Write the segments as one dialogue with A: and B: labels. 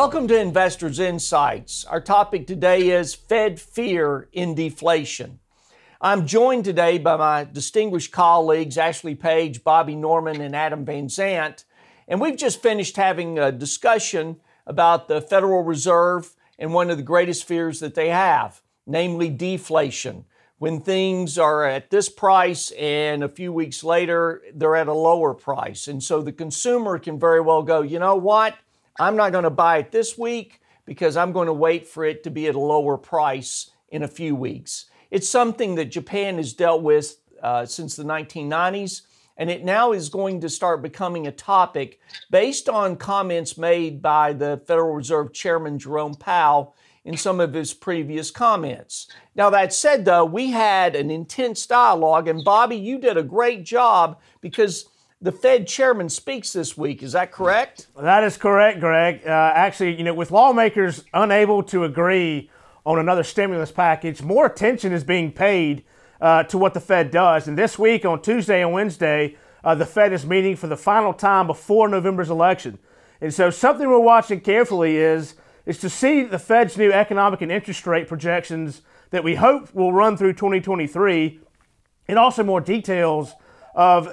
A: Welcome to Investors Insights. Our topic today is Fed Fear and Deflation. I'm joined today by my distinguished colleagues, Ashley Page, Bobby Norman, and Adam Van Zant. And we've just finished having a discussion about the Federal Reserve and one of the greatest fears that they have, namely deflation. When things are at this price and a few weeks later, they're at a lower price. And so the consumer can very well go, you know what? I'm not going to buy it this week because I'm going to wait for it to be at a lower price in a few weeks. It's something that Japan has dealt with since the 1990s, and it now is going to start becoming a topic based on comments made by the Federal Reserve Chairman Jerome Powell in some of his previous comments. Now, that said, though, we had an intense dialogue, and Bobby, you did a great job because the Fed chairman speaks this week. Is that correct?
B: That is correct, Greg. Actually, with lawmakers unable to agree on another stimulus package, more attention is being paid to what the Fed does. And this week, on Tuesday and Wednesday, the Fed is meeting for the final time before November's election. And so something we're watching carefully is to see the Fed's new economic and interest rate projections that we hope will run through 2023, and also more details of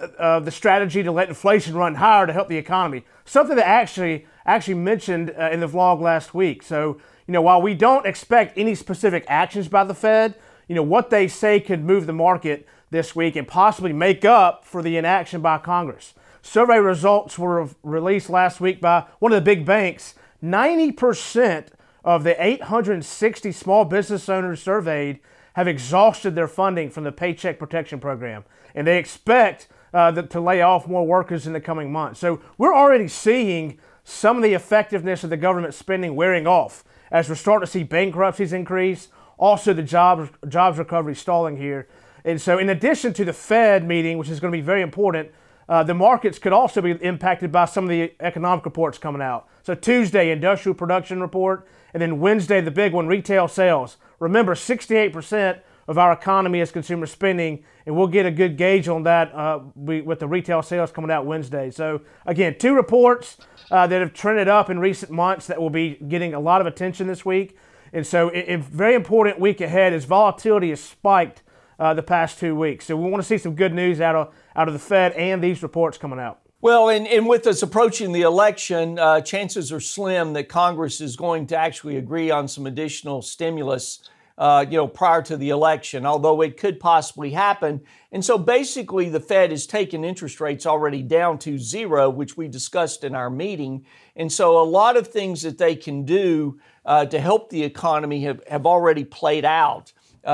B: the strategy to let inflation run higher to help the economy. Something that actually mentioned in the vlog last week. So, while we don't expect any specific actions by the Fed, what they say could move the market this week and possibly make up for the inaction by Congress. Survey results were released last week by one of the big banks. 90% of the 860 small business owners surveyed have exhausted their funding from the Paycheck Protection Program, and they expect to lay off more workers in the coming months. So we're already seeing some of the effectiveness of the government spending wearing off as we're starting to see bankruptcies increase, also the jobs recovery stalling here. And so in addition to the Fed meeting, which is going to be very important, the markets could also be impacted by some of the economic reports coming out. So Tuesday, industrial production report, and then Wednesday, the big one, retail sales. Remember, 68% of our economy is consumer spending, and we'll get a good gauge on that with the retail sales coming out Wednesday. So again, two reports that have trended up in recent months that will be getting a lot of attention this week. And so a very important week ahead as volatility has spiked the past 2 weeks. So we want to see some good news out of the Fed and these reports coming out.
A: Well, and with us approaching the election, chances are slim that Congress is going to actually agree on some additional stimulus, prior to the election, although it could possibly happen. And so basically the Fed has taken interest rates already down to zero, which we discussed in our meeting. And so a lot of things that they can do to help the economy have already played out.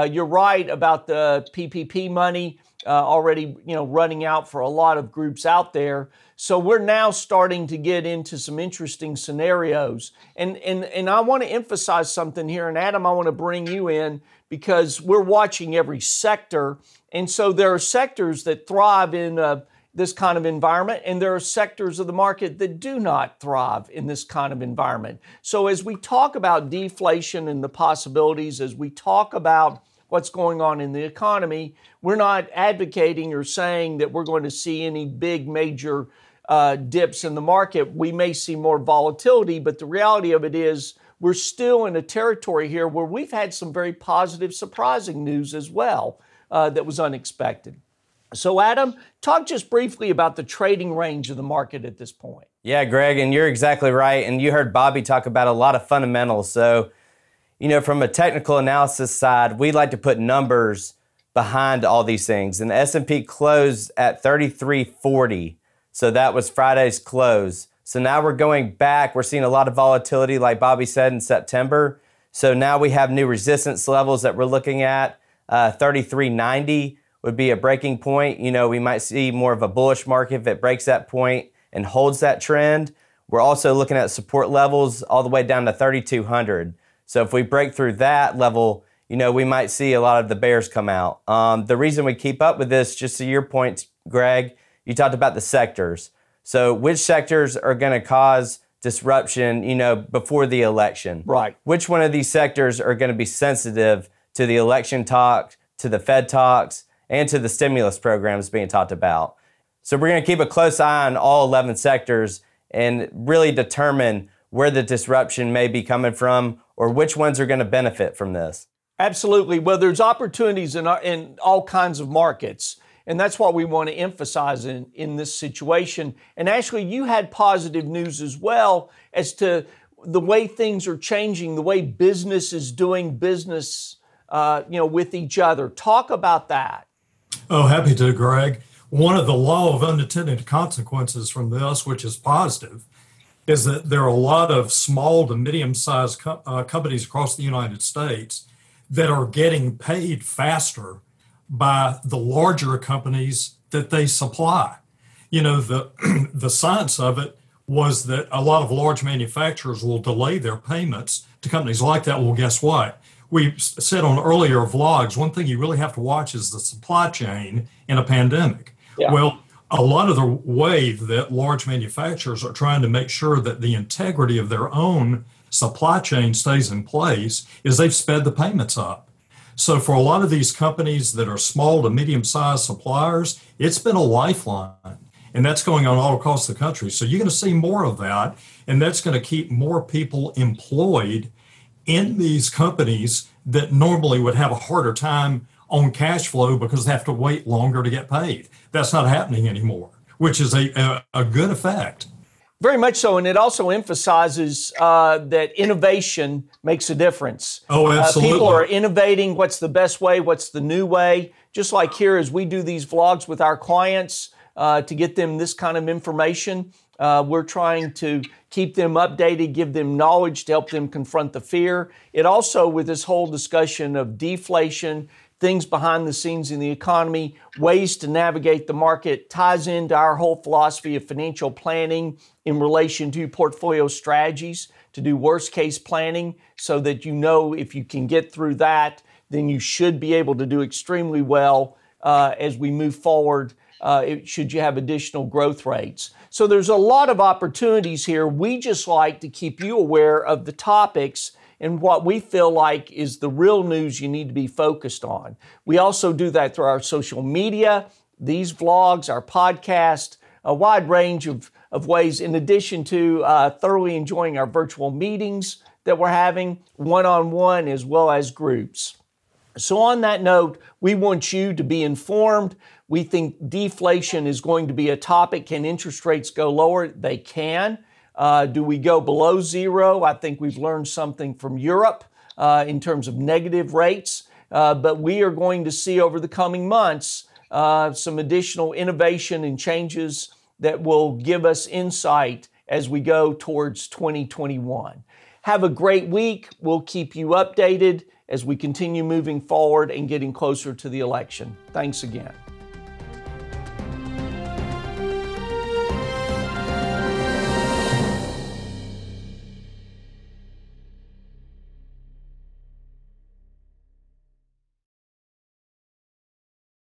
A: You're right about the PPP money already, running out for a lot of groups out there. So we're now starting to get into some interesting scenarios. And I want to emphasize something here. And Adam, I want to bring you in because we're watching every sector. And so there are sectors that thrive in this kind of environment, and there are sectors of the market that do not thrive in this kind of environment. So as we talk about deflation and the possibilities, as we talk about what's going on in the economy, we're not advocating or saying that we're going to see any big major dips in the market. We may see more volatility, but the reality of it is we're still in a territory here where we've had some very positive, surprising news as well that was unexpected. So Adam, talk just briefly about the trading range of the market at this point.
C: Yeah, Greg, and you're exactly right. And you heard Bobby talk about a lot of fundamentals. So, from a technical analysis side, we like to put numbers behind all these things. And the S&P closed at 3340. So that was Friday's close. So now we're going back. We're seeing a lot of volatility, like Bobby said, in September. So now we have new resistance levels that we're looking at. 3390 would be a breaking point. We might see more of a bullish market if it breaks that point and holds that trend. We're also looking at support levels all the way down to 3200. So if we break through that level, we might see a lot of the bears come out. The reason we keep up with this, just to your point, Greg, you talked about the sectors. So which sectors are going to cause disruption, before the election?
A: Right.
C: Which one of these sectors are going to be sensitive to the election talk, to the Fed talks, and to the stimulus programs being talked about? So we're going to keep a close eye on all 11 sectors and really determine where the disruption may be coming from or which ones are going to benefit from this?
A: Absolutely. Well, there's opportunities in all kinds of markets. And that's what we want to emphasize in this situation. And actually, you had positive news as well as to the way things are changing, the way business is doing business, with each other. Talk about that.
D: Oh, happy to, Greg. One of the law of unintended consequences from this, which is positive, is that there are a lot of small to medium-sized companies across the United States that are getting paid faster by the larger companies that they supply. You know, the science of it was that a lot of large manufacturers will delay their payments to companies like that. Well, guess what? We said on earlier vlogs, one thing you really have to watch is the supply chain in a pandemic. Yeah. Well, a lot of the way that large manufacturers are trying to make sure that the integrity of their own supply chain stays in place is they've sped the payments up. So for a lot of these companies that are small to medium-sized suppliers, it's been a lifeline. And that's going on all across the country. So you're going to see more of that, and that's going to keep more people employed in these companies that normally would have a harder time on cash flow because they have to wait longer to get paid. That's not happening anymore, which is a good effect.
A: Very much so, and it also emphasizes that innovation makes a difference.
D: Oh, absolutely.
A: People are innovating. What's the best way? What's the new way? Just like here, as we do these vlogs with our clients to get them this kind of information, we're trying to keep them updated, give them knowledge to help them confront the fear. It also, with this whole discussion of deflation, things behind the scenes in the economy, ways to navigate the market, ties into our whole philosophy of financial planning in relation to portfolio strategies, to do worst case planning so that you know if you can get through that, then you should be able to do extremely well as we move forward, should you have additional growth rates. So there's a lot of opportunities here. We just like to keep you aware of the topics and what we feel like is the real news you need to be focused on. We also do that through our social media, these vlogs, our podcast, a wide range of ways, in addition to thoroughly enjoying our virtual meetings that we're having, one-on-one as well as groups. So on that note, we want you to be informed. We think deflation is going to be a topic. Can interest rates go lower? They can. Do we go below zero? I think we've learned something from Europe in terms of negative rates, but we are going to see over the coming months some additional innovation and changes that will give us insight as we go towards 2021. Have a great week. We'll keep you updated as we continue moving forward and getting closer to the election. Thanks again.